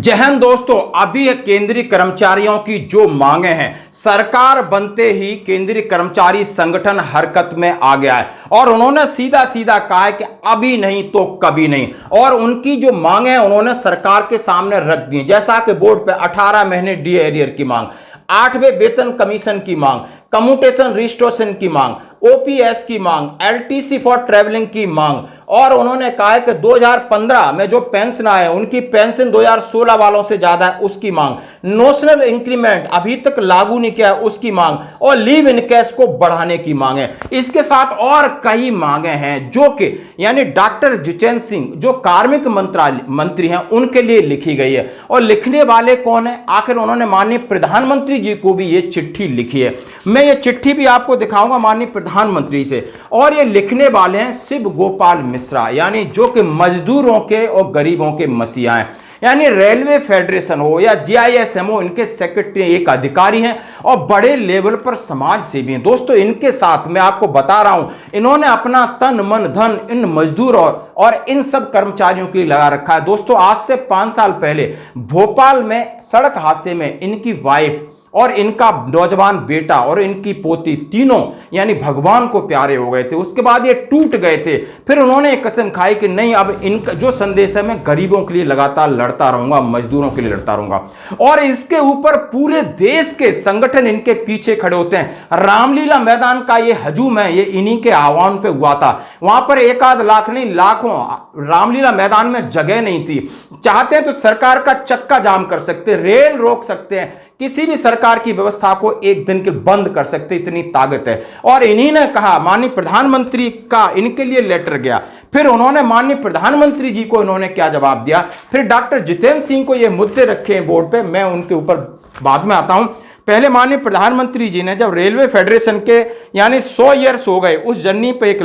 जय हिंद दोस्तों, अभी केंद्रीय कर्मचारियों की जो मांगे हैं, सरकार बनते ही केंद्रीय कर्मचारी संगठन हरकत में आ गया है और उन्होंने सीधा सीधा कहा है कि अभी नहीं तो कभी नहीं। और उनकी जो मांगे हैं उन्होंने सरकार के सामने रख दी, जैसा कि बोर्ड पे 18 महीने डी एरियर की मांग, 8वें वेतन कमीशन की मांग, कम्यूटेशन रिस्टोरेशन की मांग, ओपीएस की मांग, एलटीसी फॉर ट्रैवलिंग की मांग। और उन्होंने कहा है कि 2015 में जो पेंशन आए उनकी पेंशन 2016 वालों से ज्यादा है, उसकी मांग। नोशनल इंक्रीमेंट अभी तक लागू नहीं किया है, उसकी मांग। और लीव इन कैश को बढ़ाने की मांग है। इसके साथ और कई मांगे हैं जो कि यानी डॉक्टर जितेंद्र सिंह जो कार्मिक मंत्री हैं उनके लिए लिखी गई है। और लिखने वाले कौन है? आखिर उन्होंने माननीय प्रधानमंत्री जी को भी ये चिट्ठी लिखी है। मैं ये चिट्ठी भी आपको दिखाऊंगा माननीय प्रधानमंत्री से। और ये लिखने वाले हैं शिव गोपाल मिश्रा, यानी जो कि मजदूरों के और गरीबों के मसीहा हैं। यानी रेलवे फेडरेशन हो या जीआईएसएम हो, इनके सेक्रेटरी एक अधिकारी हैं और बड़े लेवल पर समाज सेवी हैं। दोस्तों, इनके साथ मैं आपको बता रहा हूं, इन्होंने अपना तन मन धन इन मजदूर और इन सब कर्मचारियों के लिए लगा रखा है। दोस्तों, आज से 5 साल पहले भोपाल में सड़क हादसे में इनकी वाइफ और इनका नौजवान बेटा और इनकी पोती तीनों यानी भगवान को प्यारे हो गए थे। उसके बाद ये टूट गए थे। फिर उन्होंने एक कसम खाई कि नहीं, अब इनका जो संदेश है मैं गरीबों के लिए लगातार लड़ता रहूंगा, मजदूरों के लिए लड़ता रहूंगा। और इसके ऊपर पूरे देश के संगठन इनके पीछे खड़े होते हैं। रामलीला मैदान का ये हजूम है, ये इन्हीं के आह्वान पे हुआ था। वहां पर 1 लाख नहीं, लाखों रामलीला मैदान में जगह नहीं थी। चाहते हैं तो सरकार का चक्का जाम कर सकते, रेल रोक सकते हैं, किसी भी सरकार की व्यवस्था को एक दिन के बंद कर सकते, इतनी ताकत है। और इन्हीं ने कहा, माननीय प्रधानमंत्री का इनके लिए लेटर गया। फिर उन्होंने माननीय प्रधानमंत्री जी को इन्होंने क्या जवाब दिया। फिर डॉक्टर जितेंद्र सिंह को ये मुद्दे रखे हैं बोर्ड पे, मैं उनके ऊपर बाद में आता हूं। पहले माननीय प्रधानमंत्री जी ने जब रेलवे फेडरेशन के यानी 100 ईयर्स हो गए उस जर्नी पे एक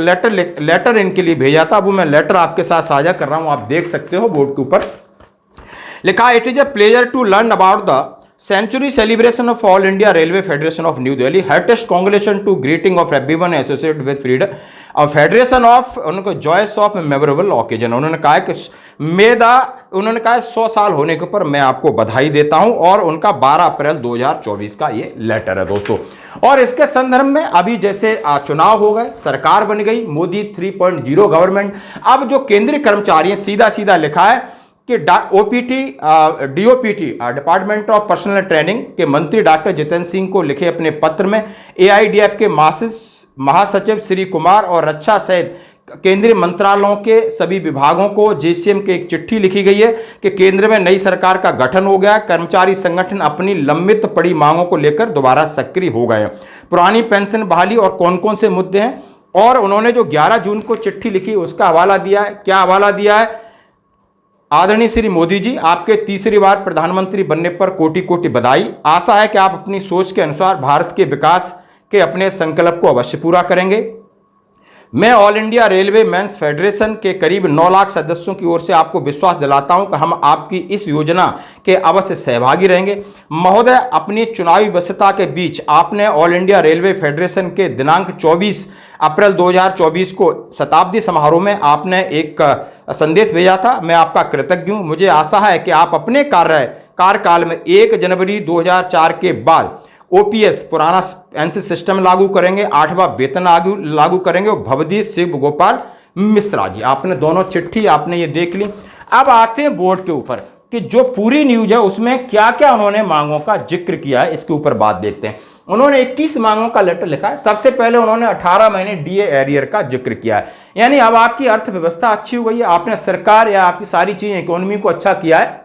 लेटर इनके लिए भेजा था। वो मैं लेटर आपके साथ साझा कर रहा हूं, आप देख सकते हो बोर्ड के ऊपर लिखा, it is a pleasure to learn about the Century celebration of All India Railway Federation of New Delhi. Heartiest congratulations to greeting of everyone associated with freedom of Federation of उनको joyous of memorable occasion। उन्होंने कहा कि उन्होंने कहा 100 साल होने के ऊपर मैं आपको बधाई देता हूं। और उनका 12 अप्रैल 2024 का ये लेटर है दोस्तों। और इसके संदर्भ में अभी जैसे चुनाव हो गए, सरकार बन गई, मोदी 3.0 गवर्नमेंट। अब जो केंद्रीय कर्मचारी हैं, सीधा सीधा लिखा है कि DOPT department of personal training के मंत्री डॉक्टर जितेंद्र सिंह को लिखे अपने पत्र में एआईडीएफ के महासचिव श्री कुमार और रक्षा सहित केंद्रीय मंत्रालयों के सभी विभागों को जेसीएम के एक चिट्ठी लिखी गई है कि केंद्र में नई सरकार का गठन हो गया, कर्मचारी संगठन अपनी लंबित पड़ी मांगों को लेकर दोबारा सक्रिय हो गए। पुरानी पेंशन बहाली और कौन कौन से मुद्दे हैं। और उन्होंने जो 11 जून को चिट्ठी लिखी उसका हवाला दिया है। क्या हवाला दिया है? आदरणीय श्री मोदी जी, आपके तीसरी बार प्रधानमंत्री बनने पर कोटि कोटि बधाई। आशा है कि आप अपनी सोच के अनुसार भारत के विकास के अपने संकल्प को अवश्य पूरा करेंगे। मैं All India Railway Men's Federation के करीब 9 लाख सदस्यों की ओर से आपको विश्वास दिलाता हूं कि हम आपकी इस योजना के अवश्य सहभागी रहेंगे। महोदय, अपनी चुनावी व्यस्तता के बीच आपने ऑल इंडिया रेलवे फेडरेशन के दिनांक 24 अप्रैल 2024 को शताब्दी समारोह में आपने एक संदेश भेजा था। मैं आपका कृतज्ञ हूं। मुझे आशा है कि आप अपने कार्यकाल में 1 जनवरी 2004 के बाद ओपीएस पुराना पेंशन सिस्टम लागू करेंगे, 8वां वेतन लागू करेंगे। और भवदीश शिव गोपाल मिश्रा जी, आपने दोनों चिट्ठी आपने ये देख ली। अब आते हैं बोर्ड के ऊपर कि जो पूरी न्यूज है उसमें क्या क्या उन्होंने मांगों का जिक्र किया है, इसके ऊपर बात देखते हैं। उन्होंने 21 मांगों का लेटर लिखा है। सबसे पहले उन्होंने 18 महीने डीए एरियर का जिक्र किया है। यानी अब आपकी अर्थव्यवस्था अच्छी हो गई है, आपने सरकार या आपकी सारी चीजें इकोनॉमी को अच्छा किया है,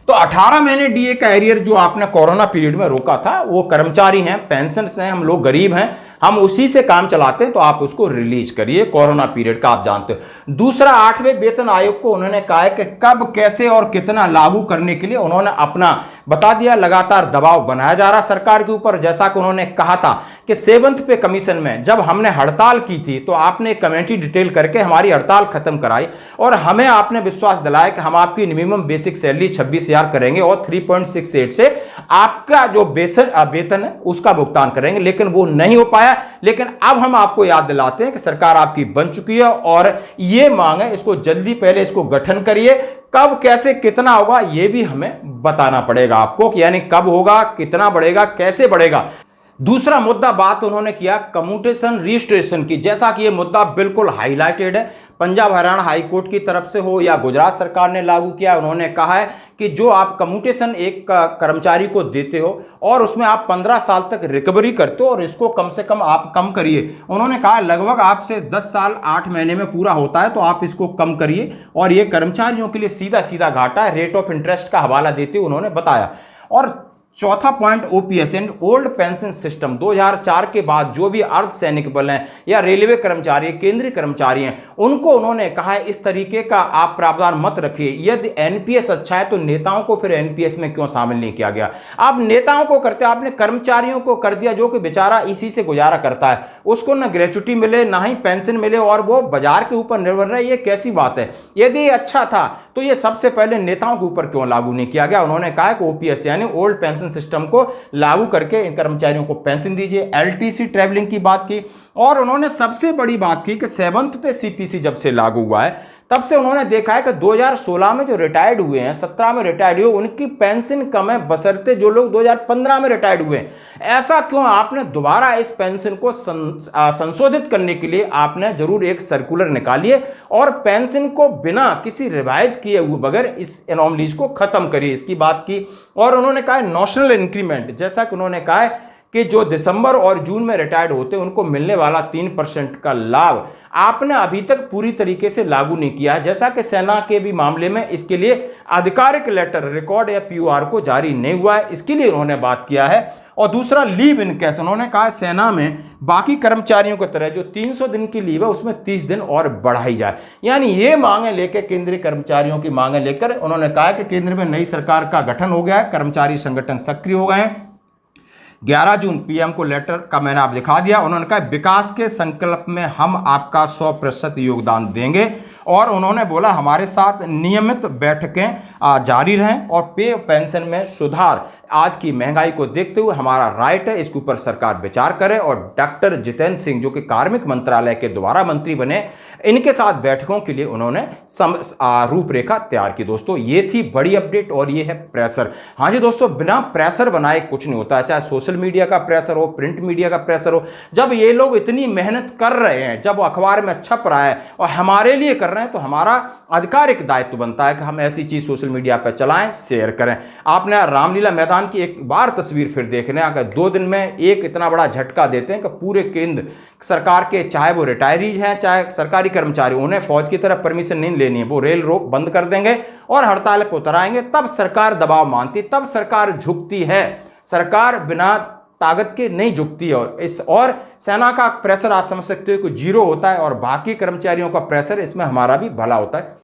तो 18 महीने डीए का एरियर जो आपने कोरोना पीरियड में रोका था, वो कर्मचारी हैं, पेंशन हैं, हम लोग गरीब हैं, हम उसी से काम चलाते हैं, तो आप उसको रिलीज करिए कोरोना पीरियड का, आप जानते हो। दूसरा, 8वें वेतन आयोग को उन्होंने कहा है कि कब, कैसे और कितना लागू करने के लिए उन्होंने अपना बता दिया। लगातार दबाव बनाया जा रहा सरकार के ऊपर। जैसा कि उन्होंने कहा था कि 7th पे कमीशन में जब हमने हड़ताल की थी तो आपने कमेटी डिटेल करके हमारी हड़ताल खत्म कराई और हमें आपने विश्वास दिलाया कि हम आपकी मिनिमम बेसिक सैलरी 26,000 करेंगे और 3.68 से आपका जो वेतन है उसका भुगतान करेंगे। लेकिन वो नहीं हो पाया। लेकिन अब हम आपको याद दिलाते हैं कि सरकार आपकी बन चुकी है और ये मांग है, इसको जल्दी पहले इसको गठन करिए, कब कैसे कितना होगा ये भी हमें बताना पड़ेगा आपको कि यानी कब होगा, कितना बढ़ेगा, कैसे बढ़ेगा। दूसरा मुद्दा बात उन्होंने किया कम्यूटेशन रजिस्ट्रेशन की, जैसा कि ये मुद्दा बिल्कुल हाईलाइटेड है, पंजाब हरियाणा हाई कोर्ट की तरफ से हो या गुजरात सरकार ने लागू किया। उन्होंने कहा है कि जो आप कम्यूटेशन एक कर्मचारी को देते हो और उसमें आप 15 साल तक रिकवरी करते हो और इसको कम से कम आप कम करिए। उन्होंने कहा लगभग आपसे 10 साल 8 महीने में पूरा होता है तो आप इसको कम करिए, और ये कर्मचारियों के लिए सीधा सीधा घाटा है। रेट ऑफ इंटरेस्ट का हवाला देते हुए उन्होंने बताया। और चौथा point OPS and old pension system, 2004 के बाद जो भी अर्धसैनिक बल हैं या रेलवे कर्मचारी, केंद्रीय कर्मचारी हैं, उनको उन्होंने कहा है इस तरीके का आप प्रावधान मत रखिए। यदि एनपीएस अच्छा है तो नेताओं को फिर एनपीएस में क्यों शामिल नहीं किया गया? आप नेताओं को करते, आपने कर्मचारियों को कर दिया जो कि बेचारा इसी से गुजारा करता है, उसको ना ग्रेच्युटी मिले ना ही पेंशन मिले और वो बाजार के ऊपर निर्भर रहे। ये कैसी बात है? यदि ये अच्छा था तो ये सबसे पहले नेताओं के ऊपर क्यों लागू नहीं किया गया? उन्होंने कहा कि ओपीएस यानी ओल्ड पेंशन सिस्टम को लागू करके इन कर्मचारियों को पेंशन दीजिए। एलटीसी ट्रैवलिंग की बात की, और उन्होंने सबसे बड़ी बात की कि 7th पे सीपीसी जब से लागू हुआ है तब से उन्होंने देखा है कि 2016 में जो रिटायर्ड हुए हैं, 17 में रिटायर्ड हुए, उनकी पेंशन कम है बशर्ते जो लोग 2015 में रिटायर्ड हुए हैं। ऐसा क्यों? आपने दोबारा इस पेंशन को संशोधित करने के लिए आपने जरूर एक सर्कुलर निकालिए और पेंशन को बिना किसी रिवाइज किए हुए बगैर इस एनोमलीज को खत्म करिए, इसकी बात की। और उन्होंने कहा नॉशनल इंक्रीमेंट, जैसा कि उन्होंने कहा है कि जो दिसंबर और जून में रिटायर्ड होते हैं उनको मिलने वाला 3% का लाभ आपने अभी तक पूरी तरीके से लागू नहीं किया है, जैसा कि सेना के भी मामले में इसके लिए आधिकारिक लेटर, रिकॉर्ड या पीओआर को जारी नहीं हुआ है, इसके लिए उन्होंने बात किया है। और दूसरा लीव इन कैश, उन्होंने कहा सेना में बाकी कर्मचारियों की तरह जो 300 दिन की लीव है उसमें 30 दिन और बढ़ाई जाए। यानी ये मांगे लेकर, केंद्रीय कर्मचारियों की मांगे लेकर उन्होंने कहा कि केंद्र में नई सरकार का गठन हो गया है, कर्मचारी संगठन सक्रिय हो गए हैं। 11 जून पीएम को लेटर का मैंने आप दिखा दिया। उन्होंने कहा विकास के संकल्प में हम आपका 100% योगदान देंगे, और उन्होंने बोला हमारे साथ नियमित बैठकें जारी रहें और पे पेंशन में सुधार आज की महंगाई को देखते हुए हमारा राइट है, इसके ऊपर सरकार विचार करे। और डॉक्टर जितेंद्र सिंह जो कि कार्मिक मंत्रालय के दोबारा मंत्री बने, इनके साथ बैठकों के लिए उन्होंने रूपरेखा तैयार की। दोस्तों ये थी बड़ी अपडेट और ये है प्रेशर। हाँ जी दोस्तों, बिना प्रेशर बनाए कुछ नहीं होता है, चाहे सोशल मीडिया का प्रेशर हो, प्रिंट मीडिया का प्रेशर हो। जब ये लोग इतनी मेहनत कर रहे हैं, जब अखबार में छप रहा है और हमारे लिए कर रहे हैं, तो हमारा आधिकारिक दायित्व बनता है कि हम ऐसी चीज सोशल मीडिया पर चलाएं, शेयर करें। आपने रामलीला मैदान की एक बार तस्वीर फिर देखने, अगर 2 दिन में एक इतना बड़ा झटका देते हैं कि पूरे केंद्र सरकार के, चाहे वो रिटायरीज हैं चाहे सरकारी कर्मचारी, उन्हें फौज की तरफ परमिशन नहीं लेनी है, वो रेल रोक बंद कर देंगे और हड़ताल पर उतर आएंगे, तब सरकार दबाव मानती, तब सरकार झुकती है। सरकार बिना ताकत के नहीं झुकती है। और सेना का प्रेशर आप समझ सकते हो कि 0 होता है और बाकी कर्मचारियों का प्रेशर, इसमें हमारा भी भला होता है।